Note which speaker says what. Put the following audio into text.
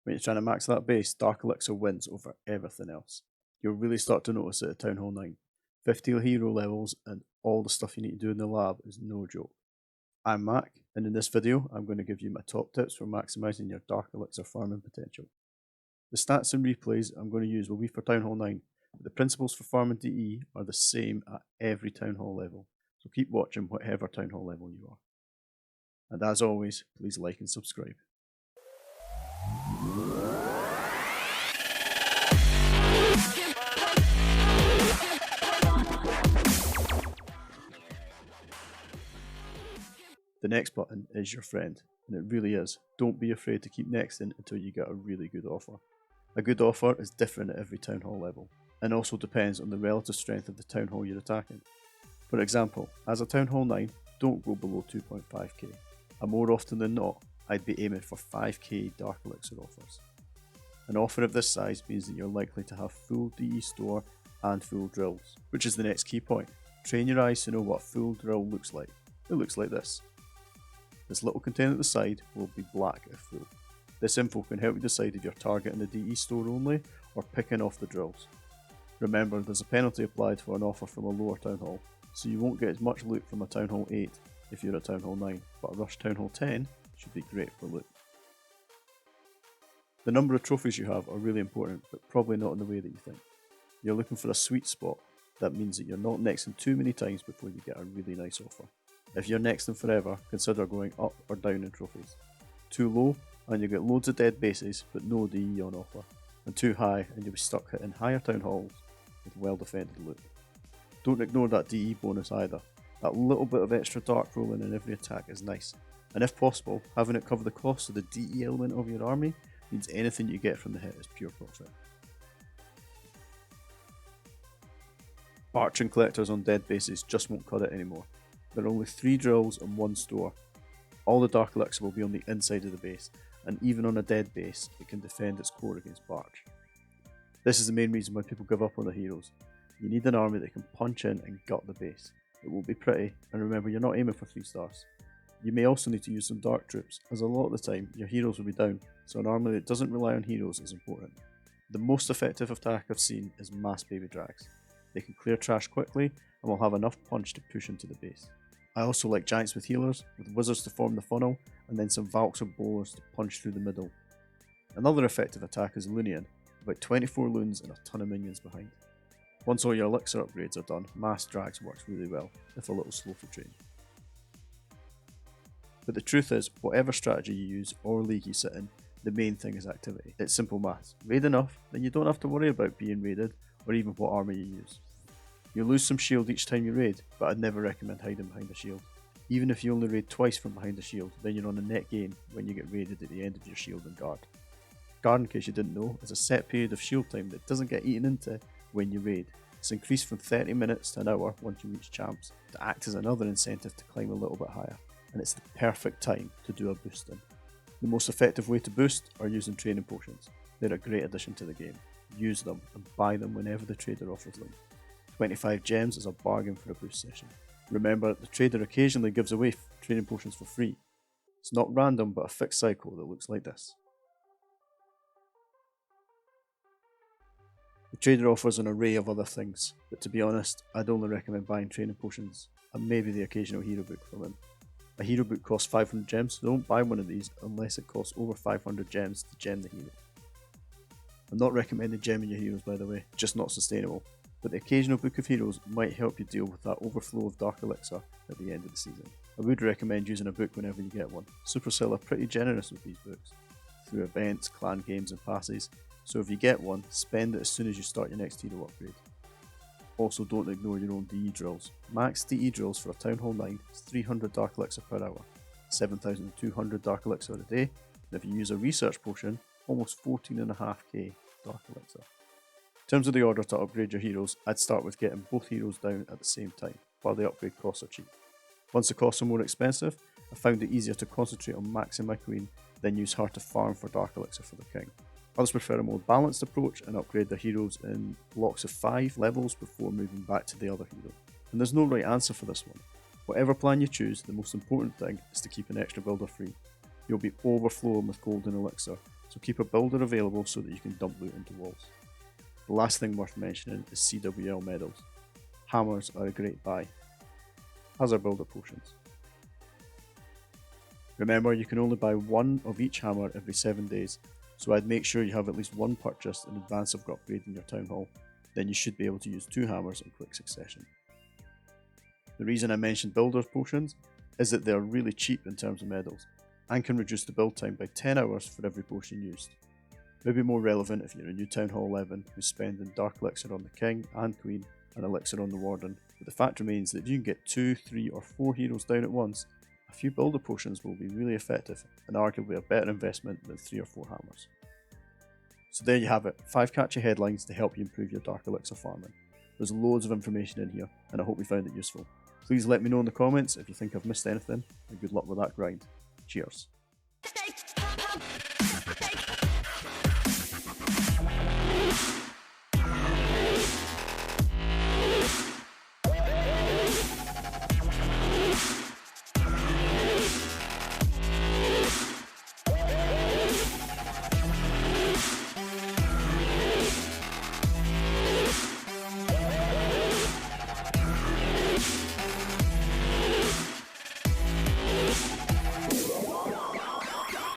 Speaker 1: When you're trying to max that base, Dark Elixir wins over everything else. You'll really start to notice it at Town Hall 9. 50 hero levels and all the stuff you need to do in the lab is no joke. I'm Mac, and in this video I'm going to give you my top tips for maximising your Dark Elixir farming potential. The stats and replays I'm going to use will be for Town Hall 9, but the principles for farming DE are the same at every Town Hall level, so keep watching whatever Town Hall level you are. And as always, please like and subscribe. The next button is your friend, and it really is. Don't be afraid to keep nexting until you get a really good offer. A good offer is different at every Town Hall level, and also depends on the relative strength of the Town Hall you're attacking. For example, as a Town Hall 9, don't go below 2.5k, and more often than not, I'd be aiming for 5k Dark Elixir offers. An offer of this size means that you're likely to have full DE store and full drills, which is the next key point. Train your eyes to know what a full drill looks like. It looks like this. This little container at the side will be black if full. This info can help you decide if you're targeting the DE store only or picking off the drills. Remember, there's a penalty applied for an offer from a lower Town Hall, so you won't get as much loot from a Town Hall 8 if you're at Town Hall 9, but a Rush Town Hall 10 should be great for loot. The number of trophies you have are really important, but probably not in the way that you think. You're looking for a sweet spot. That means that you're not nexting too many times before you get a really nice offer. If you're nexting forever, consider going up or down in trophies. Too low, and you get loads of dead bases but no DE on offer, and too high and you'll be stuck hitting higher Town Halls with well defended loot. Don't ignore that DE bonus either. That little bit of extra dark rolling in every attack is nice, and if possible, having it cover the cost of the DE element of your army means anything you get from the hit is pure profit. Archer and collectors on dead bases just won't cut it anymore. There are only 3 drills and 1 store. All the Dark Elixir will be on the inside of the base, and even on a dead base, it can defend its core against Barch. This is the main reason why people give up on their heroes. You need an army that can punch in and gut the base. It won't be pretty, and remember, you're not aiming for 3 stars. You may also need to use some dark troops, as a lot of the time your heroes will be down, so an army that doesn't rely on heroes is important. The most effective attack I've seen is mass baby drags. They can clear trash quickly and will have enough punch to push into the base. I also like giants with healers, with wizards to form the funnel, and then some Valks or bowlers to punch through the middle. Another effective attack is Loonian, about 24 loons and a ton of minions behind. Once all your elixir upgrades are done, mass drags works really well, if a little slow for train. But the truth is, whatever strategy you use or league you sit in, the main thing is activity. It's simple maths. Raid enough, then you don't have to worry about being raided, or even what armor you use. You'll lose some shield each time you raid, but I'd never recommend hiding behind a shield. Even if you only raid twice from behind a shield, then you're on a net gain when you get raided at the end of your shield and guard. Guard, in case you didn't know, is a set period of shield time that doesn't get eaten into when you raid. It's increased from 30 minutes to an hour once you reach champs, to act as another incentive to climb a little bit higher, and it's the perfect time to do a boost in. The most effective way to boost are using training potions. They're a great addition to the game. Use them and buy them whenever the trader offers them. 25 gems is a bargain for a boost session. Remember, the trader occasionally gives away training potions for free. It's not random, but a fixed cycle that looks like this. The trader offers an array of other things, but to be honest, I'd only recommend buying training potions and maybe the occasional hero book from him. A hero book costs 500 gems, so don't buy one of these unless it costs over 500 gems to gem the hero. I'm not recommending gemming your heroes, by the way, just not sustainable. But the occasional book of heroes might help you deal with that overflow of Dark Elixir at the end of the season. I would recommend using a book whenever you get one. Supercell are pretty generous with these books, through events, clan games and passes, so if you get one, spend it as soon as you start your next hero upgrade. Also, don't ignore your own DE drills. Max DE drills for a Town Hall 9 is 300 Dark Elixir per hour, 7,200 Dark Elixir a day, and if you use a research potion, almost 14.5k Dark Elixir. In terms of the order to upgrade your heroes, I'd start with getting both heroes down at the same time, while the upgrade costs are cheap. Once the costs are more expensive, I found it easier to concentrate on maxing my queen than use her to farm for Dark Elixir for the king. Others prefer a more balanced approach and upgrade their heroes in blocks of 5 levels before moving back to the other hero. And there's no right answer for this one. Whatever plan you choose, the most important thing is to keep an extra builder free. You'll be overflowing with golden elixir, so keep a builder available so that you can dump loot into walls. The last thing worth mentioning is CWL medals. Hammers are a great buy, as are builder potions. Remember, you can only buy one of each hammer every 7 days, so I'd make sure you have at least one purchased in advance of upgrading your town hall, then you should be able to use 2 hammers in quick succession. The reason I mentioned builder potions is that they are really cheap in terms of medals, and can reduce the build time by 10 hours for every potion used. Maybe more relevant if you're a new Town Hall 11 who's spending Dark Elixir on the King and Queen and Elixir on the Warden, but the fact remains that if you can get 2, 3 or 4 heroes down at once, a few builder potions will be really effective and arguably a better investment than 3 or 4 hammers. So there you have it, 5 catchy headlines to help you improve your Dark Elixir farming. There's loads of information in here and I hope you found it useful. Please let me know in the comments if you think I've missed anything, and good luck with that grind. Cheers.